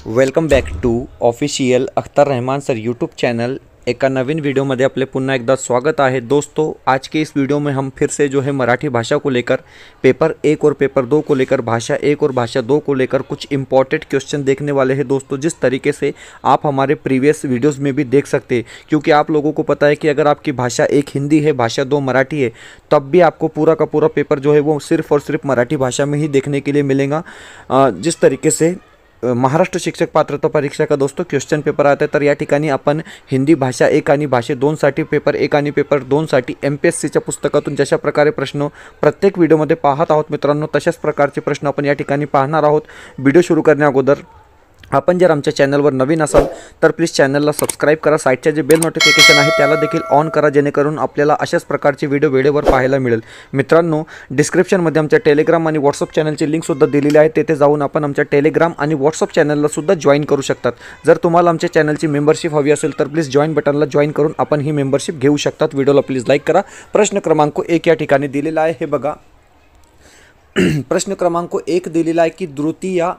Welcome back to official Akhtar Rahman sir YouTube channel. एका नवीन video में अपने पुन्हा एकदा स्वागत है। दोस्तों आज के इस वीडियो में हम फिर से जो है मराठी भाषा को लेकर पेपर 1 और पेपर 2 को लेकर भाषा 1 और भाषा 2 को लेकर कुछ इंपॉर्टेंट क्वेश्चन देखने वाले हैं। दोस्तों जिस तरीके से आप हमारे प्रीवियस वीडियोस में भी देख सकते हैं, क्योंकि आप लोगों को पता है कि अगर आपकी भाषा 1 हिंदी है, भाषा 2 मराठी है, तब भी आपको पूरा का पूरा पेपर जो है वो सिर्फ और सिर्फ मराठी भाषा में ही देखने के लिए मिलेगा। जिस तरीके से महाराष्ट्र शिक्षक पात्रता परीक्षा का दोस्तों क्वेश्चन पेपर आता है, तर या ठिकाणी आपण हिंदी भाषा 1 आणि भाषा 2 साठी पेपर 1 आणि पेपर 2 साठी MPSCच्या पुस्तकातून जशा प्रकारे प्रश्न प्रत्येक व्हिडिओमध्ये पाहत आहोत मित्रांनो, तशाच प्रकारचे प्रश्न आपण या ठिकाणी पाहणार आहोत। व्हिडिओ सुरू करण्या अगोदर आपण जर आमच्या चॅनलवर नवीन असाल तर प्लीज चॅनलला सबस्क्राइब करा, साईडचे जे बेल नोटिफिकेशन आहे त्याला देखील ऑन करा, जेणेकरून आपल्याला अशाच प्रकारचे व्हिडिओ वेळेवर पाहायला मिळेल। मित्रांनो डिस्क्रिप्शनमध्ये आमच्या टेलिग्राम आणि व्हॉट्सअप चॅनलची लिंक सुद्धा दिलेली आहे, तेथे जाऊन आपण आमच्या टेलिग्राम आणि व्हॉट्सअप चॅनलला सुद्धा जॉइन करू शकतात। जर तुम्हाला आमच्या चॅनलची मेंबरशिप हवी असेल तर प्लीज जॉइन बटनला जॉइन करून आपण ही मेंबरशिप घेऊ शकतात। व्हिडिओला प्लीज लाईक करा। प्रश्न क्रमांक 1 या ठिकाणी दिलेला आहे, हे बघा। प्रश्न क्रमांक 1 दिलेला आहे की द्वितीय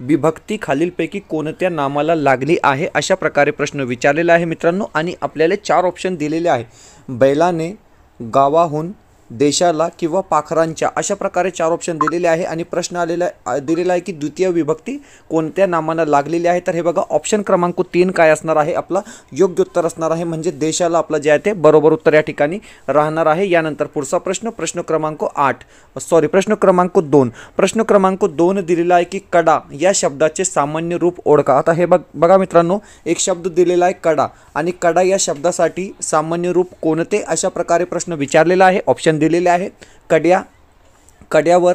विभक्ती खालीलपैकी कोणत्या नामाला लागली आहे, अशा प्रकारे प्रश्न विचारलेला आहे मित्रांनो। आणि आपल्याला 4 ऑप्शन दिलेले आहे, बैलाने, गावाहून, देशाला किंवा पाखरांच्या, अशा प्रकारे 4 ऑप्शन दिलेले आहे। आणि प्रश्न दिलेला आहे की द्वितीय विभक्ती कोणत्या नामाला लागलेली आहे, तर हे बघा ऑप्शन क्रमांक 3 काय असणार आहे, आपला योग्य उत्तर असणार आहे, म्हणजे देशाला आपला जे आहे ते बरोबर उत्तर या ठिकाणी राहणार आहे। यानंतर पुढचा प्रश्न प्रश्न क्रमांक 2 दिलेला आहे की कडा या शब्दाचे सामान्य रूप ओळखा। आता हे बघा मित्रांनो, एक शब्द दिलेला आहे कडा, आणि कडा या शब्दासाठी सामान्य रूप कोणते, अशा प्रकारे प्रश्न विचारलेला आहे। ऑप्शन दिलेले आहे कड्या, कड्यावर,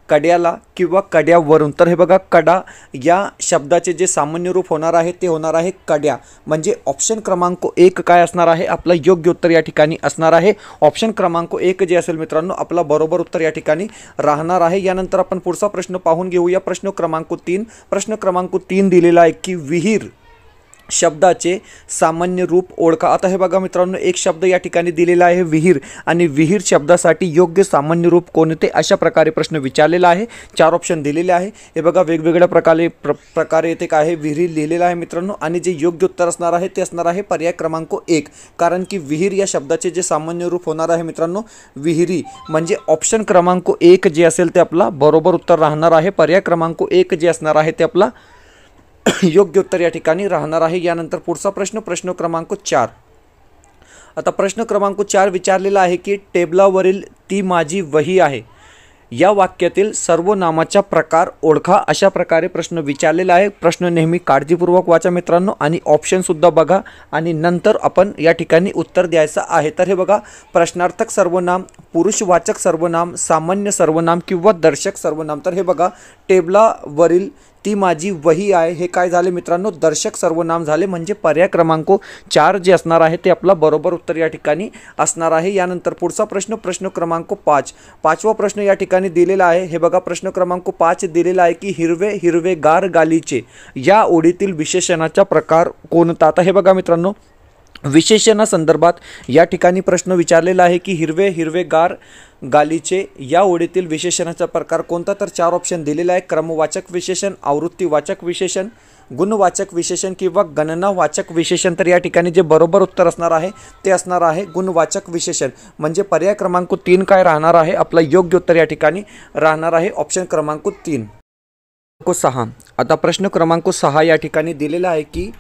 कड्याला किंवा कड्यावरून। तर हे बघा कडा या शब्दाचे जे सामान्य रूप होणार आहे ते होणार आहे कड्या, म्हणजे ऑप्शन क्रमांक 1 काय असणार आहे, आपला योग्य उत्तर या ठिकाणी असणार आहे। ऑप्शन क्रमांक 1 जे असेल मित्रांनो आपला बरोबर उत्तर या ठिकाणी राहणार आहे। यानंतर आपण पुढचा प्रश्न पाहून घेऊया। प्रश्न क्रमांक 3 दिलेला आहे की विहीर शब्दाचे सामान्य रूप ओळखा। आता हे बघा मित्रांनो, एक शब्द या ठिकाणी दिलेला आहे विहीर, आणि विहीर शब्दासाठी योग्य सामान्य रूप कोणते, अशा प्रकारे प्रश्न विचारलेला आहे। 4 ऑप्शन दिलेले आहे, हे बघा वेगवेगळ्या प्रकारे येथे काय आहे विहीर लिहिलेला आहे मित्रांनो। आणि जे योग्य उत्तर असणार आहे ते असणार आहे पर्याय क्रमांक 1, कारण की विहीर या शब्दाचे जे सामान्य रूप होणार आहे मित्रांनो विहिरी, म्हणजे ऑप्शन क्रमांक 1 जे असेल ते आपला बरोबर उत्तर राहणार आहे। पर्याय क्रमांक 1 जे असणार आहे ते आपला योग्य उत्तर या ठिकाणी राहणार आहे। यानंतर पुढचा प्रश्न प्रश्न क्रमांक 4। आता प्रश्न क्रमांक 4 विचारलेला आहे की टेबलावरील ती माझी वही आहे या वाक्यातील सर्वनामाचा प्रकार ओळखा, अशा प्रकारे प्रश्न विचारलेला आहे। प्रश्न नेहमी काळजीपूर्वक वाचा मित्रांनो, आणि ऑप्शन सुद्धा बघा, आणि नंतर आपण या ठिकाणी उत्तर द्यायचं आहे। तर हे बघा, प्रश्नार्थक सर्वनाम, पुरुषवाचक सर्वनाम, सामान्य सर्वनाम किंवा दर्शक सर्वनाम। तर हे बघा टेबलावरील ती माझी वही आहे, हे काय झाले मित्रांनो दर्शक सर्वनाम झाले, म्हणजे पर्याय क्रमांक 4 जे असणार आहे ते आपला बरोबर उत्तर या ठिकाणी असणार आहे। यानंतर पुढचा प्रश्न प्रश्न क्रमांक 5, पाचवा प्रश्न या ठिकाणी दिलेला आहे, हे बघा प्रश्न क्रमांक 5 दिलेला आहे की हिरवे हिरवेगार गालीचे या ओळीतील विशेषणाचा प्रकार कोणता। आता हे बघा मित्रांनो, विशेषणासंदर्भात या ठिकाणी प्रश्न विचारलेला आहे की हिरवे हिरवेगार गालीचे या ओळीतील विशेषणाचा प्रकार कोणता। तर 4 ऑप्शन दिलेला आहे, क्रमवाचक विशेषण, आवृत्तीवाचक विशेषण, गुणवाचक विशेषण किंवा गणनावाचक विशेषण। तर या ठिकाणी जे बरोबर उत्तर असणार आहे ते असणार आहे गुणवाचक विशेषण, म्हणजे पर्याय क्रमांक 3 काय राहणार आहे, आपला योग्य उत्तर या ठिकाणी राहणार आहे ऑप्शन क्रमांक 3। 6 आता प्रश्न क्रमांक 6 या ठिकाणी दिलेला आहे की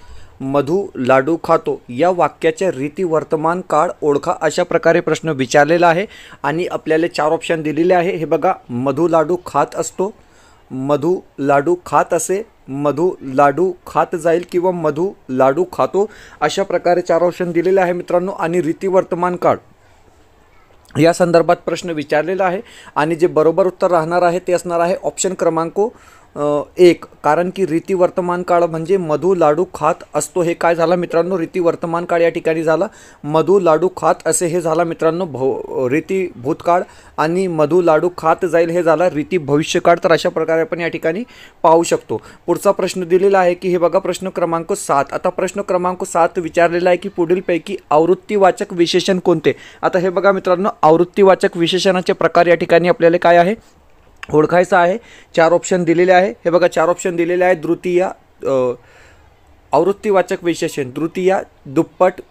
मधु लाडू खातो या वाक्याचे रीती वर्तमान काळ ओळखा, अशा प्रकारे प्रश्न विचारलेला आहे। आणि आपल्याला 4 ऑप्शन दिलेले आहे, हे बघा मधु लाडू खात असतो, मधु लाडू खात असे, मधु लाडू खात जाईल किंवा मधु लाडू खातो, अशा प्रकारे 4 ऑप्शन दिलेले आहे मित्रांनो। आणि रीती वर्तमान काळ या संदर्भात प्रश्न विचारलेला आहे, आणि जे बरोबर उत्तर राहणार आहे ते असणार आहे ऑप्शन क्रमांक 1, कारण की रीती वर्तमान काळ म्हणजे मधु लाडू खात असतो, हे काय झाला मित्रांनो रीती वर्तमान काळ या ठिकाणी झाला, मधु लाडू खात असे हे झाला मित्रांनो रीती भूतकाळ, आणि मधु लाडू खात जाईल हे झाला रीती भविष्यकाळ। तर अशा प्रकारे आपण या ठिकाणी पाहू शकतो। पुढचा प्रश्न दिलेला आहे की हे बघा प्रश्न क्रमांक 7। आता प्रश्न क्रमांक 7 विचारलेला आहे की पुढीलपैकी आवृत्तीवाचक विशेषण कोणते। आता हे बघा मित्रांनो, आवृत्तीवाचक विशेषणाचे प्रकार या ठिकाणी आपल्याला काय आहे ओळखायचं आहे। 4 ऑप्शन दिलेले आहे, हे बघा 4 ऑप्शन दिलेले आहे, द्वितीय, आवृत्तीवाचक विशेषण द्वितीय, दुप्पट,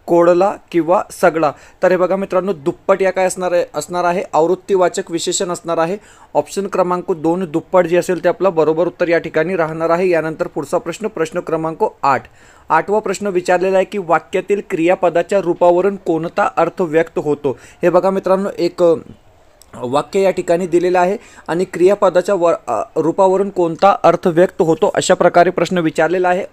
कोडला किंवा सगळा. तर हे बघा मित्रांनो, दुप्पट या काय असणार आहे आवृत्तीवाचक विशेषण असणार आहे. ऑप्शन क्रमांक 2 दुप्पट जे असेल ते आपलं बरोबर उत्तर या ठिकाणी राहणार आहे. यानंतर पुढचा प्रश्न क्रमांक 8. 8वा प्रश्न विचारलेला आहे की वाक्यातील क्रियापदाच्या रूपावरून कोणता अर्थ व्यक्त होतो. हे बघा मित्रांनो, एक वाक्य या ठिकाणी दिलेलं आहे आणि क्रियापदाच्या रूपावरून कोणता अर्थ व्यक्त होतो अशा प्रकारे प्रश्न विचारलेला आहे.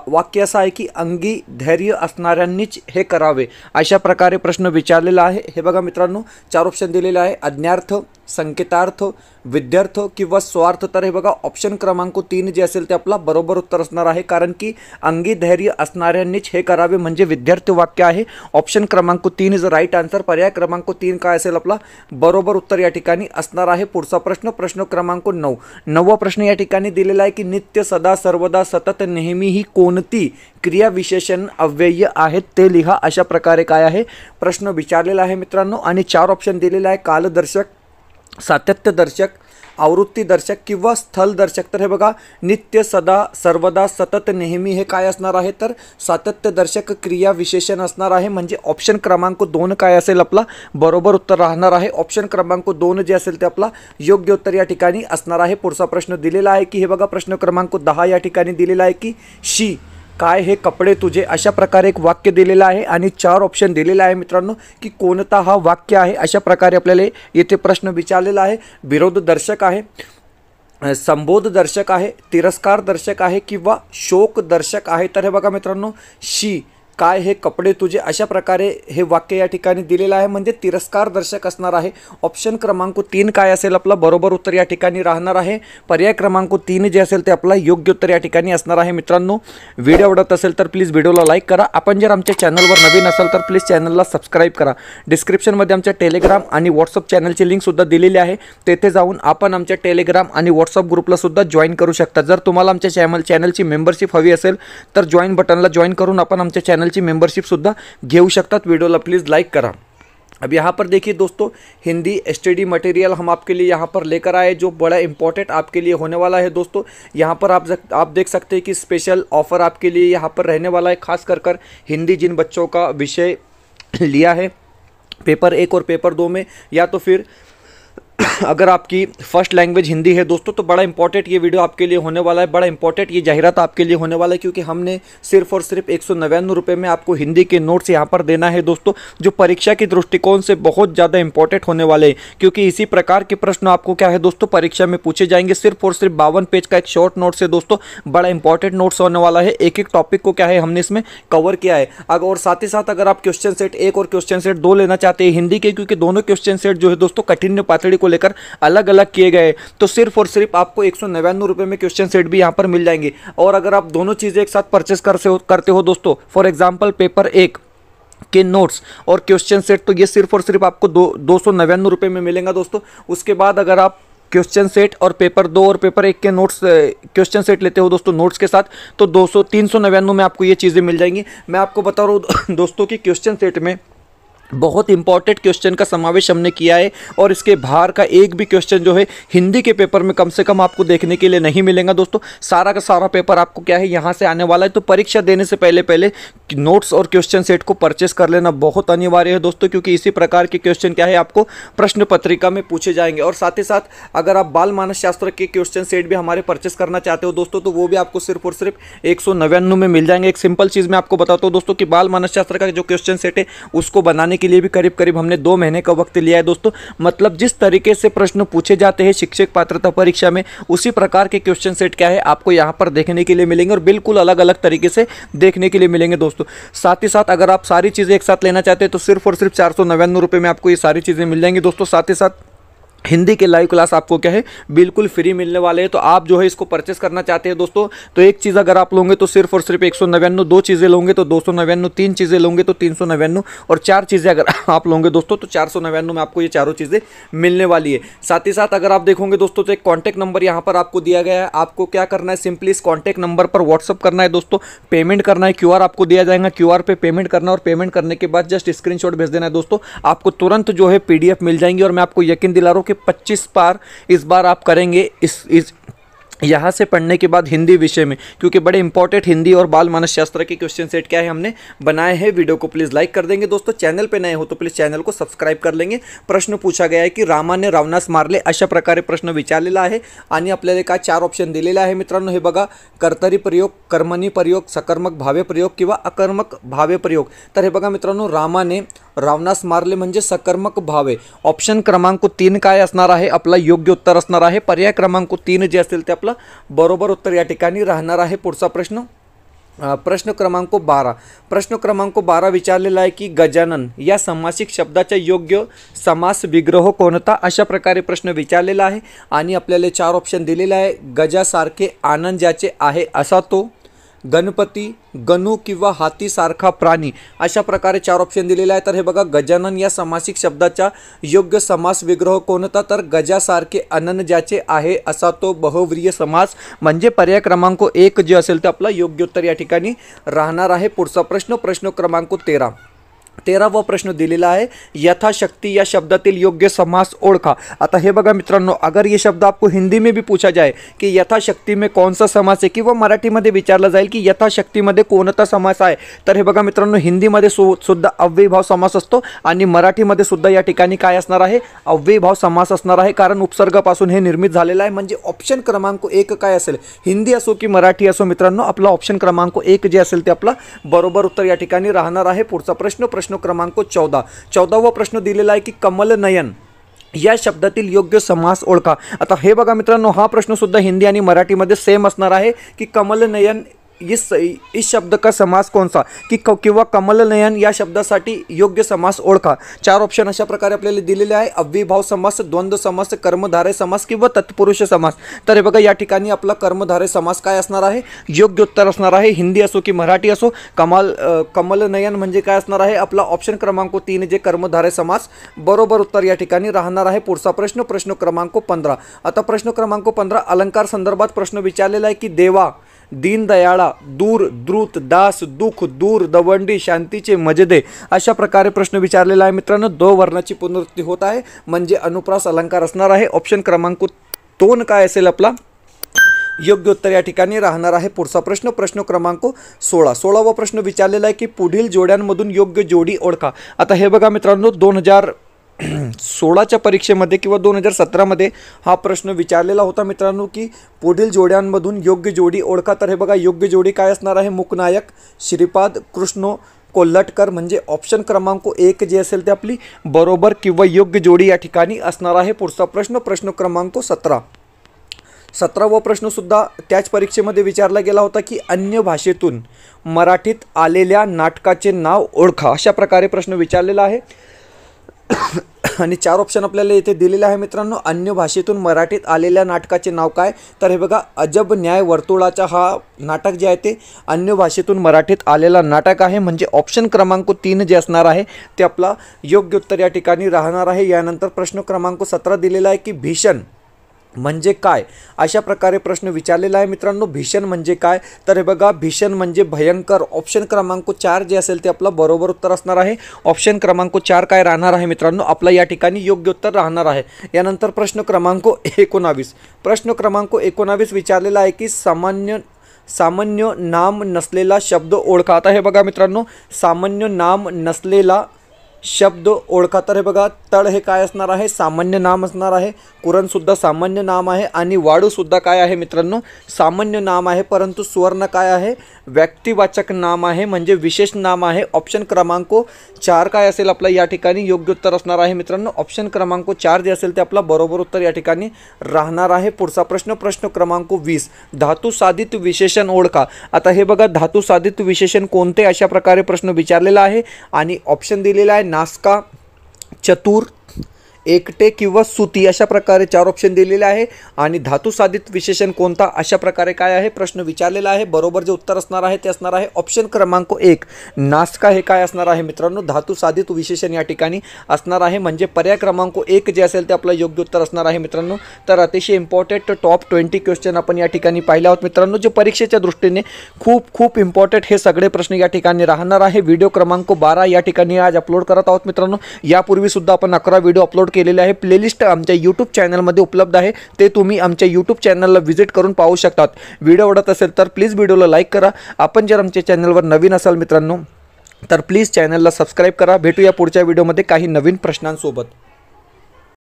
वाक्य असं आहे की अंगी धैर्य असणाऱ्यांनीच हे करावे अशा प्रकारे प्रश्न विचारलेला आहे. हे बघा मित्रांनो, 4 ऑप्शन दिलेले आहे: आज्ञार्थ, संकेतार्थ, विद्यार्थ किंवा स्वार्थ. तर हे बघा ऑप्शन क्रमांक 3 जे असेल ते आपला बरोबर उत्तर असणार आहे, कारण की अंगी धैर्य असणाऱ्यांनीच हे करावे म्हणजे विद्यार्थी वाक्य आहे. ऑप्शन क्रमांक 3 इज राईट आन्सर. पर्याय क्रमांक 3 काय असेल आपला बरोबर उत्तर या ठिकाणी असणार आहे. पुढचा प्रश्न क्रमांक 9. 9वा प्रश्न या ठिकाणी दिलेला आहे की नित्य, सदा, सर्वदा, सतत, नेहमी ही कोणती क्रियाविशेषण अव्यय आहेत ते लिहा अशा प्रकारे काय आहे प्रश्न विचारलेला आहे मित्रांनो. आणि 4 ऑप्शन दिलेला आहे: कालदर्शक, सातत्यदर्शक, आवृत्तीदर्शक किंवा स्थलदर्शक. तर हे बघा, नित्य, सदा, सर्वदा, सतत, नेहमी हे काय असणार आहे तर सातत्यदर्शक क्रिया विशेषण असणार आहे. म्हणजे ऑप्शन क्रमांक 2 काय असेल आपला बरोबर उत्तर राहणार आहे. ऑप्शन क्रमांक 2 जे असेल ते आपला योग्य उत्तर या ठिकाणी असणार आहे. पुढचा प्रश्न दिलेला आहे की हे बघा प्रश्न क्रमांक 10 या ठिकाणी दिलेला आहे की शी काय हे कपडे तुझे अशा प्रकारे एक वाक्य दिलेलं आहे आणि 4 ऑप्शन दिलेला आहे मित्रांनो की कोणता हा वाक्य आहे अशा प्रकारे आपल्याला येथे प्रश्न विचारलेला आहे. विरोधदर्शक आहे, संबोधदर्शक आहे, तिरस्कारदर्शक आहे किंवा शोकदर्शक आहे. तर हे बघा मित्रांनो, शी काय हे कपडे तुझे अशा प्रकारे हे वाक्य या ठिकाणी दिलेलं आहे म्हणजे तिरस्कारदर्शक असणार आहे. ऑप्शन क्रमांक 3 काय असेल आपला बरोबर उत्तर या ठिकाणी राहणार आहे. पर्याय क्रमांक 3 जे असेल ते आपला योग्य उत्तर या ठिकाणी असणार आहे. मित्रांनो, व्हिडिओ आवडत असेल तर प्लीज व्हिडिओला लाईक करा. आपण जर आमच्या चॅनलवर नवीन असाल तर प्लीज चॅनलला सबस्क्राईब करा. डिस्क्रिप्शनमध्ये आमच्या टेलिग्राम आणि व्हॉट्सअप चॅनलची लिंकसुद्धा दिलेली आहे. तेथे जाऊन आपण आमच्या टेलिग्राम आणि व्हॉट्सअप ग्रुपला सुद्धा जॉईन करू शकता. जर तुम्हाला आमच्या चॅनलची मेंबरशिप हवी असेल तर जॉईन बटनला जॉईन करून आपण आमच्या चॅनलची मेंबरशिप सुद्धा घेऊ शकतात. वीडियो ला प्लीज लाइक करा. अब यहाँ पर देखिए दोस्तों, हिंदी स्टडी मटेरियल हम आपके लिए यहाँ पर लेकर आए जो बड़ा इंपॉर्टेंट आपके लिए होने वाला है दोस्तों. यहाँ पर आप देख सकते हैं कि स्पेशल ऑफर आपके लिए यहाँ पर रहने वाला है, खास कर हिंदी जिन बच्चों का विषय लिया है पेपर 1 और पेपर 2 में, या तो फिर अगर आपकी फर्स्ट लैंग्वेज हिंदी है दोस्तों, तो बड़ा इंपॉर्टेंट ये वीडियो आपके लिए होने वाला है. बड़ा इंपॉर्टेंट ये जाहिरात आपके लिए होने वाला है क्योंकि हमने सिर्फ और सिर्फ 199 रुपये में आपको हिंदी के नोट्स यहाँ पर देना है दोस्तों, जो परीक्षा के दृष्टिकोण से बहुत ज़्यादा इंपॉर्टेंट होने वाले हैं. क्योंकि इसी प्रकार के प्रश्न आपको क्या है दोस्तों परीक्षा में पूछे जाएंगे. सिर्फ और सिर्फ 52 पेज का एक शॉर्ट नोट्स है दोस्तों, बड़ा इंपॉर्टेंट नोट्स होने वाला है. एक एक टॉपिक को क्या है हमने इसमें कवर किया है. और साथ ही साथ अगर आप क्वेश्चन सेट 1 और क्वेश्चन सेट 2 लेना चाहते हैं हिंदी के, क्योंकि दोनों क्वेश्चन सेट जो है दोस्तों कठिन पातड़ी को लेकर अलग अलग किए गए, तो सिर्फ और सिर्फ आपको 199 रुपये में क्वेश्चन सेट भी यहाँ पर मिल जाएंगे. और अगर आप दोनों चीज़ें एक साथ परचेस करते हो दोस्तों, for example paper 1 K notes और क्वेश्चन सेट, तो ये सिर्फ और सिर्फ आपको 299 रुपये में मिलेगा दोस्तों. उसके बाद अगर आप क्वेश्चन सेट और पेपर 2 और पेपर 1 के नोट्स क्वेश्चन सेट लेते हो दोस्तों नोट्स के साथ, तो 399 में आपको ये चीज़ें मिल जाएंगी. मैं आपको बता रहा हूँ दोस्तों कि क्वेश्चन सेट में बहुत इंपॉर्टेंट क्वेश्चन का समावेश हमने किया है और इसके बाहर का एक भी क्वेश्चन जो है हिंदी के पेपर में कम से कम आपको देखने के लिए नहीं मिलेगा दोस्तों. सारा का सारा पेपर आपको क्या है यहाँ से आने वाला है. तो परीक्षा देने से पहले नोट्स और क्वेश्चन सेट को परचेस कर लेना बहुत अनिवार्य है दोस्तों, क्योंकि इसी प्रकार के क्वेश्चन क्या है आपको प्रश्न पत्रिका में पूछे जाएंगे. और साथ ही साथ अगर आप बाल मानस शास्त्र के क्वेश्चन सेट भी हमारे परचेस करना चाहते हो दोस्तों, तो वो भी आपको सिर्फ और सिर्फ 199 में मिल जाएंगे. एक सिंपल चीज़ मैं आपको बताता हूँ दोस्तों कि बाल मानस शास्त्र का जो क्वेश्चन सेट है उसको बनाने के लिए भी करीब करीब हमने 2 महीने का वक्त लिया है दोस्तों. मतलब जिस तरीके से प्रश्न पूछे जाते हैं शिक्षक पात्रता परीक्षा में, उसी प्रकार के क्वेश्चन सेट क्या है आपको यहाँ पर देखने के लिए मिलेंगे और बिल्कुल अलग अलग तरीके से देखने के लिए मिलेंगे दोस्तों. साथ ही साथ अगर आप सारी चीज़ें एक साथ लेना चाहते हैं तो सिर्फ और सिर्फ 499 रुपये में आपको ये सारी चीज़ें मिल जाएंगी दोस्तों. साथ ही साथ हिंदी के लाइव क्लास आपको क्या है बिल्कुल फ्री मिलने वाले हैं. तो आप जो है इसको परचेस करना चाहते हैं दोस्तों, तो एक चीज़ अगर आप लोगे तो सिर्फ और सिर्फ 199, 2 चीज़ें लोगे तो 299, 3 चीज़ें लोगे तो 399 और 4 चीज़ें अगर आप लोगे दोस्तों तो 499 में आपको ये चारों चीज़ें मिलने वाली है. साथ ही साथ अगर आप देखोगे दोस्तों तो एक कॉन्टैक्ट नंबर यहाँ पर आपको दिया गया है. आपको क्या करना है, सिंपली इस कॉन्टैक्ट नंबर पर व्हाट्सअप करना है दोस्तों, पेमेंट करना है. QR आपको दिया जाएगा, QR पे पेमेंट करना है और पेमेंट करने के बाद जस्ट स्क्रीनशॉट भेज देना है दोस्तों. आपको तुरंत जो है PDF मिल जाएंगी. और मैं आपको यकीन दिला रहा हूँ कि 25 बार इस बार आप करेंगे यहाँ से पढ़ने के बाद हिंदी विषय में, क्योंकि बड़े इंपॉर्टेंट हिंदी और बाल मानसशास्त्र के क्वेश्चन सेट क्या है हमने बनाए हैं। वीडियो को प्लीज़ लाइक कर देंगे दोस्तों, चॅनल पे नए हो तो प्लीज़ चॅनल को सबस्क्राईब कर लेंगे। प्रश्न पूछा गया आहे की रामाने रावणास मारले, अशा प्रकारे प्रश्न विचारलेला आहे आणि आपल्याला काय 4 ऑप्शन दिलेले आहे मित्रांनो। हे बघा, कर्तरी प्रयोग, कर्मणी प्रयोग, सकर्मक भाव्य प्रयोग किंवा अकर्मक भाव्य प्रयोग। तर हे बघा मित्रांनो, रामाने रावणास मारले म्हणजे सकर्मक भावे। ऑप्शन क्रमांक 3 काय असणार आहे, आपला योग्य उत्तर असणार आहे। पर्याय क्रमांक 3 जे असेल ते आपलं बरोबर उत्तर या ठिकाणी राहणार आहे। पुढचा प्रश्न, प्रश्न क्रमांक 12। प्रश्न क्रमांक 12 विचारलेला आहे की गजानन या समासिक शब्दाचा योग्य समास विग्रह कोणता, अशा प्रकारे प्रश्न विचारलेला आहे आणि आपल्याला 4 ऑप्शन दिलेले आहे। गजासारखे आनंद ज्याचे आहे असा तो, गणपती, गणू किंवा हाती सारखा प्राणी, अशा प्रकारे 4 ऑप्शन दिलेले आहे। तर हे बघा, गजानन या समासिक शब्दाचा योग्य समास विग्रह कोणता, तर गजासारखे आनंद ज्याचे आहे असा तो बहुव्रीही समास, म्हणजे पर्याय क्रमांक 1 जे असेल ते आपला योग्य उत्तर या ठिकाणी राहणार आहे। पुढचा प्रश्न, प्रश्न क्रमांक 13वा प्रश्न दिलेला आहे, यथाशक्ति या शब्दातील योग्य समास ओळखा। आता हे बघा मित्रांनो, अगर ये शब्द आपको हिंदी में भी पूछा जाए कि यथाशक्ति में कौन सा समास है, किंवा मराठीमध्ये विचारलं जाईल की यथाशक्तीमध्ये कोणता समास आहे, तर हे बघा मित्रांनो, हिंदीमध्ये सुद्धा अव्ययीभाव समास असतो आणि मराठीमध्ये सुद्धा या ठिकाणी काय असणार आहे, अव्ययीभाव समास असणार आहे, कारण उपसर्गापासून हे निर्मित झालेला आहे। म्हणजे ऑप्शन क्रमांक 1 काय असेल, हिंदी असो की मराठी असो मित्रांनो, आपला ऑप्शन क्रमांक 1 जे असेल ते आपला बरोबर उत्तर या ठिकाणी राहणार आहे। पुढचा प्रश्न, प्रश्न क्रमांक 14वा प्रश्न दिलेला आहे की कमलनयन या शब्दातील योग्य समास ओळखा। आता हे बघा मित्रांनो, हा प्रश्न सुद्धा हिंदी आणि मराठीमध्ये सेम असणार आहे की कमलनयन इस शब्द का समास कौन सा, की किंवा कमलनयन या शब्दासाठी योग्य समास ओळखा। 4 ऑप्शन अशा प्रकारे आपल्याला दिलेले आहे, अव्ययीभाव समास, द्वंद्व समास, कर्मधारय समास किंवा तत्पुरुष समास। तर हे बघा, या ठिकाणी आपला कर्मधारय समास काय असणार आहे, योग्य उत्तर असणार आहे। हिंदी असो की मराठी असो, कमलनयन म्हणजे काय असणार आहे, आपला ऑप्शन क्रमांक 3 जे कर्मधारय समास बरोबर उत्तर या ठिकाणी राहणार आहे। पुढचा प्रश्न, प्रश्न क्रमांक 15। आता प्रश्न क्रमांक 15 अलंकार संदर्भात प्रश्न विचारलेला आहे की देवा, दीनदयाळा, दूर, द्रुत, दास, दुख, दूर, दवंडी, शांतीचे मजदे, अशा प्रकारे प्रश्न विचारलेला आहे मित्रांनो। 2 वर्णाची पुनरुक्ती होत आहे म्हणजे अनुप्रास अलंकार असणार आहे। ऑप्शन क्रमांक 2 काय असेल आपला योग्य उत्तर या ठिकाणी राहणार आहे। पुढचा प्रश्न, प्रश्न क्रमांक 16वा प्रश्न विचारलेला आहे की पुढील जोड्यांमधून योग्य जोडी ओळखा। आता हे बघा मित्रांनो, 2016च्या परीक्षेमध्ये किंवा 2017मध्ये हा प्रश्न विचारलेला होता मित्रांनो की पुढील जोड्यांमधून योग्य जोडी ओळखा। तर हे बघा, योग्य जोडी काय असणार आहे, मुकनायक, श्रीपाद, कृष्ण, कोल्हटकर, म्हणजे ऑप्शन क्रमांक 1 जे असेल ते आपली बरोबर किंवा योग्य जोडी या ठिकाणी असणार आहे। पुढचा प्रश्न, प्रश्न क्रमांक 17वा प्रश्न सुद्धा त्याच परीक्षेमध्ये विचारला गेला होता की अन्य भाषेतून मराठीत आलेल्या नाटकाचे नाव ओळखा, अशा प्रकारे प्रश्न विचारलेला आहे आणि 4 ऑप्शन आपल्याला इथे दिलेले आहे मित्रांनो। अन्य भाषेतून मराठीत आलेल्या नाटकाचे नाव काय, तर हे बघा, अजब न्याय वर्तुळाचा हा नाटक जे आहे ते अन्य भाषेतून मराठीत आलेला नाटक आहे, म्हणजे ऑप्शन क्रमांक 3 जे असणार आहे ते आपला योग्य उत्तर या ठिकाणी राहणार आहे। यानंतर प्रश्न क्रमांक 17 दिलेला आहे की भीषण म्हणजे काय, अशा प्रकारे प्रश्न विचारलेला आहे मित्रांनो। भीषण म्हणजे काय, तर हे बघा, भीषण म्हणजे भयंकर, ऑप्शन क्रमांक 4 जे असेल ते आपलं बरोबर उत्तर असणार आहे। ऑप्शन क्रमांक 4 काय राहणार आहे मित्रांनो, आपला या ठिकाणी योग्य उत्तर राहणार आहे। यानंतर प्रश्न क्रमांक 19, प्रश्न क्रमांक 19 विचारलेला आहे की सामान्य नाम नसलेला शब्द ओळखा। आता हे बघा मित्रांनो, सामान्य नाम नसलेला शब्द ओळखा। तर हे बघा, तळ हे काय असणार आहे, सामान्य नाम असणार आहे, कुरण सुद्धा सामान्य नाम आहे आणि वाळू सुद्धा काय आहे मित्रांनो, सामान्य नाम आहे, परंतु सुवर्ण काय आहे, व्यक्तिवाचक नाम आहे, म्हणजे विशेष नाम आहे। ऑप्शन क्रमांक 4 काय असेल आपला या ठिकाणी योग्य उत्तर असणार आहे मित्रांनो। ऑप्शन क्रमांक 4 जे असेल ते आपला बरोबर उत्तर या ठिकाणी राहणार आहे। पुढचा प्रश्न, प्रश्न क्रमांक 20 धातू साधित विशेषण ओळखा। आता हे बघा, धातू साधित विशेषण कोणते, अशा प्रकारे प्रश्न विचारलेला आहे आणि ऑप्शन दिलेला आहे नासका, चतुर, एकटे किंवा सुती, अशा प्रकारे 4 ऑप्शन दिलेले आहे आणि धातू साधित विशेषण कोणता, अशा प्रकारे काय आहे प्रश्न विचारलेला आहे। बरोबर जे उत्तर असणार आहे ते असणार आहे ऑप्शन क्रमांक 1 नासका हे काय असणार आहे मित्रांनो, धातू साधित विशेषण या ठिकाणी असणार आहे, म्हणजे पर्याय क्रमांक 1 जे असेल ते आपलं योग्य उत्तर असणार आहे मित्रांनो। तर अतिशय इम्पॉर्टंट टॉप 20 क्वेश्चन आपण या ठिकाणी पाहिले आहोत मित्रांनो, जे परीक्षेच्या दृष्टीने खूप इम्पॉर्टंट हे सगळे प्रश्न या ठिकाणी राहणार आहे। व्हिडिओ क्रमांक 12 या ठिकाणी आज अपलोड करत आहोत मित्रांनो। यापूर्वी सुद्धा आपण 11 व्हिडिओ अपलोड केलेले आहे, प्लेलिस्ट आमच्या यूट्यूब चॅनलमध्ये उपलब्ध आहे, ते तुम्ही आमच्या यूट्यूब चॅनलला व्हिजिट करून पाहू शकतात। व्हिडिओ आवडत असेल तर प्लीज व्हिडिओला लाईक करा। आपण जर आमच्या चॅनलवर नवीन असाल मित्रांनो तर प्लीज चॅनलला सबस्क्राईब करा। भेटूया पुढच्या व्हिडिओमध्ये काही नवीन प्रश्नांसोबत।